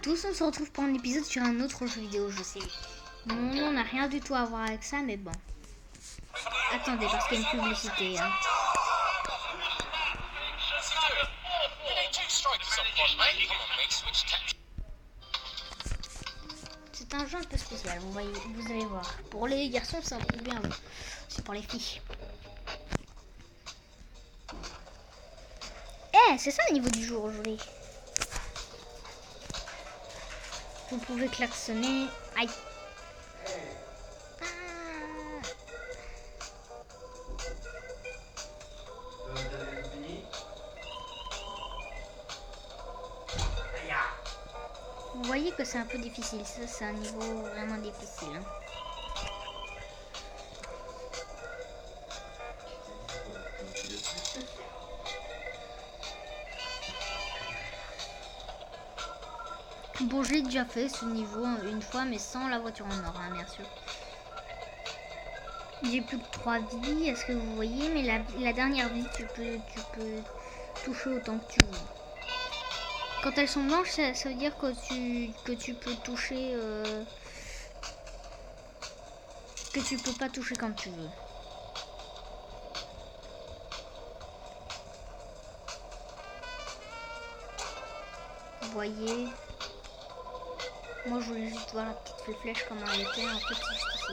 tous, on se retrouve pour un épisode sur un autre jeu vidéo, je sais. Mon nom n'a rien du tout à voir avec ça, mais bon. Attendez, parce qu'il y a une publicité. Hein. C'est un jeu un peu spécial, vous allez voir. Pour les garçons, c'est un peu bien. C'est pour les filles. Eh, c'est ça le niveau du jour aujourd'hui. Vous pouvez klaxonner. Aïe. Vous voyez que c'est un peu difficile. Ça, c'est un niveau vraiment difficile. Hein. Bon, je l'ai déjà fait ce niveau une fois, mais sans la voiture en or, hein, bien sûr. J'ai plus que 3 vies, est-ce que vous voyez? Mais la dernière vie, tu peux toucher autant que tu veux. Quand elles sont blanches, ça veut dire que tu peux toucher... que tu peux pas toucher quand tu veux. Vous voyez? Moi, je voulais juste voir la petite flèche comment elle était. En fait, c'est juste ici.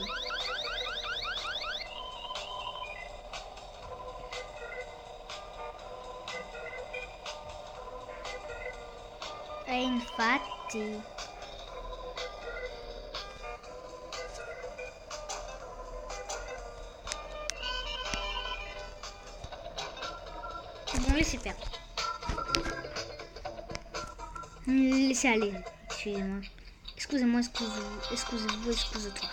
E infatti. Bon, laissez faire. Laissez aller. Excusez-moi. Excusez-moi, excusez-vous, excuse-toi.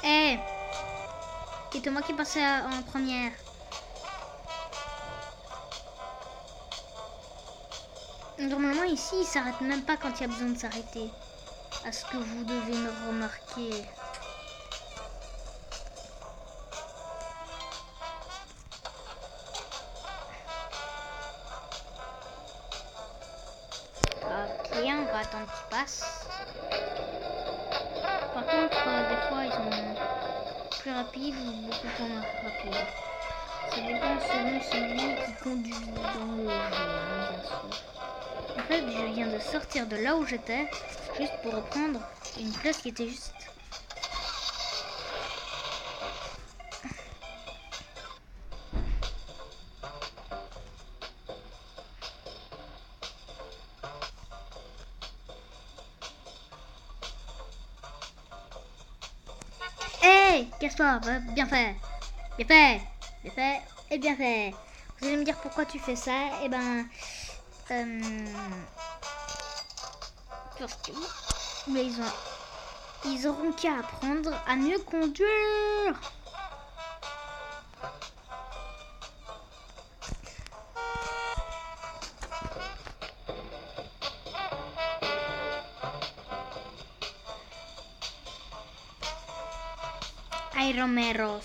Eh, c'est moi qui passais en première. Normalement ici, il s'arrête même pas quand il y a besoin de s'arrêter. À ce que vous devez me remarquer. Ok, on va attendre qu'il passe. Par contre, des fois, ils sont plus rapides ou beaucoup moins rapides. Ça dépend selon celui qui conduit dans le jeu, hein, bien sûr. En fait, je viens de sortir de là où j'étais, juste pour reprendre une place qui était juste... Hey, casse-toi, bien fait, bien fait, bien fait et bien fait. Vous allez me dire pourquoi tu fais ça? Eh ben... parce que... Mais ils auront qu'à apprendre à mieux conduire. Ay Romeros.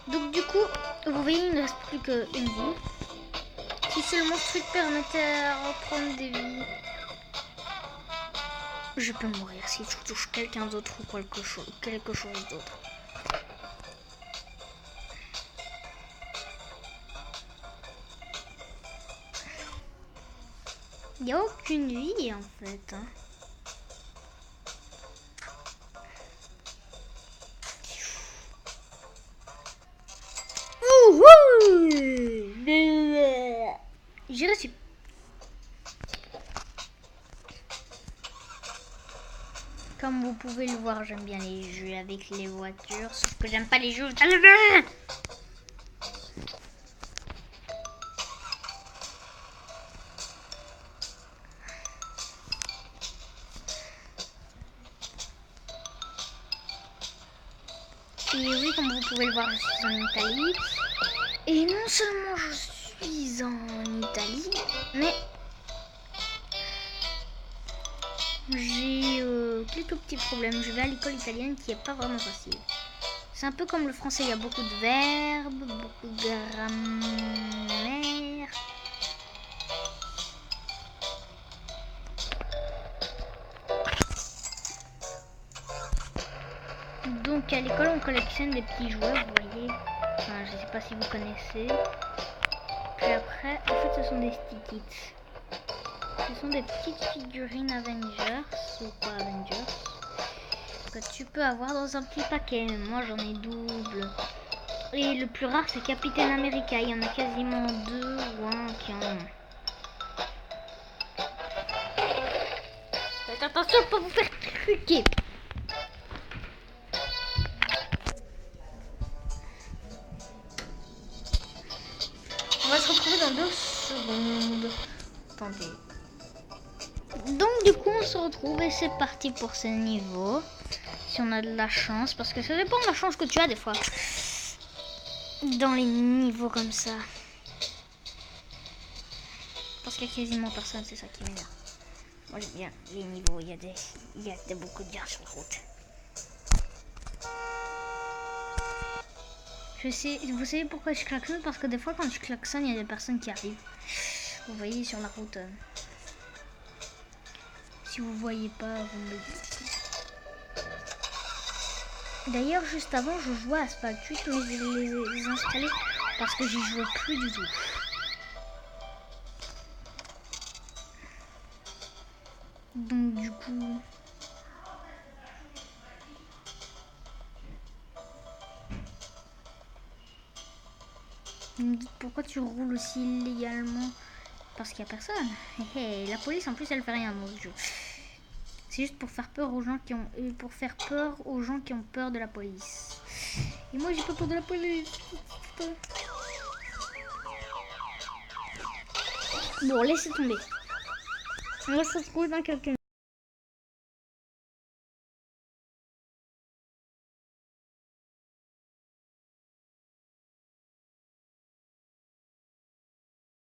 Donc du coup, vous voyez, il ne reste plus qu'une vie. Si seulement ce truc permettait à reprendre des vies. Je peux mourir si je touche quelqu'un d'autre ou quelque chose d'autre. Il n'y a aucune vie en fait. Hein. J'ai reçu. Comme vous pouvez le voir, j'aime bien les jeux avec les voitures, sauf que j'aime pas les jeux. Et oui, comme vous pouvez le voir, je suis en Italie. Et non seulement je suis en Italie, mais j'ai quelques petits problèmes. Je vais à l'école italienne qui est pas vraiment facile. C'est un peu comme le français, il y a beaucoup de verbes, beaucoup de grammaire. Donc à l'école on collectionne des petits jouets, vous voyez. Enfin, je sais pas si vous connaissez. Puis après, en fait ce sont des stickits. Ce sont des petites figurines Avengers ou pas Avengers que tu peux avoir dans un petit paquet. Moi j'en ai double. Et le plus rare c'est Captain America. Il y en a quasiment 2 ou 1 qui en ont. Faites attention pour vous faire truquer. On va se retrouver dans 2 secondes. Attendez. Donc du coup on se retrouve et c'est parti pour ce niveau. Si on a de la chance, parce que ça dépend de la chance que tu as des fois. Dans les niveaux comme ça. Parce qu'il y a quasiment personne, c'est ça qui m'énerve. Moi j'aime bien les niveaux, il y a beaucoup de gars sur la route. Vous savez pourquoi je klaxonne? Parce que des fois quand je klaxonne, il y a des personnes qui arrivent. Vous voyez sur la route. Si vous voyez pas, vous me le dites. D'ailleurs, juste avant, je jouais à Asphalt 8, mais je les ai installés parce que j'y jouais plus du tout. Donc du coup... Vous me dites pourquoi tu roules aussi illégalement? Parce qu'il n'y a personne. Hey, la police en plus elle fait rien dans ce jeu. C'est juste pour faire peur aux gens qui ont peur de la police. Et moi j'ai pas peur de la police. Bon, laissez tomber. On va se retrouver dans quelques minutes.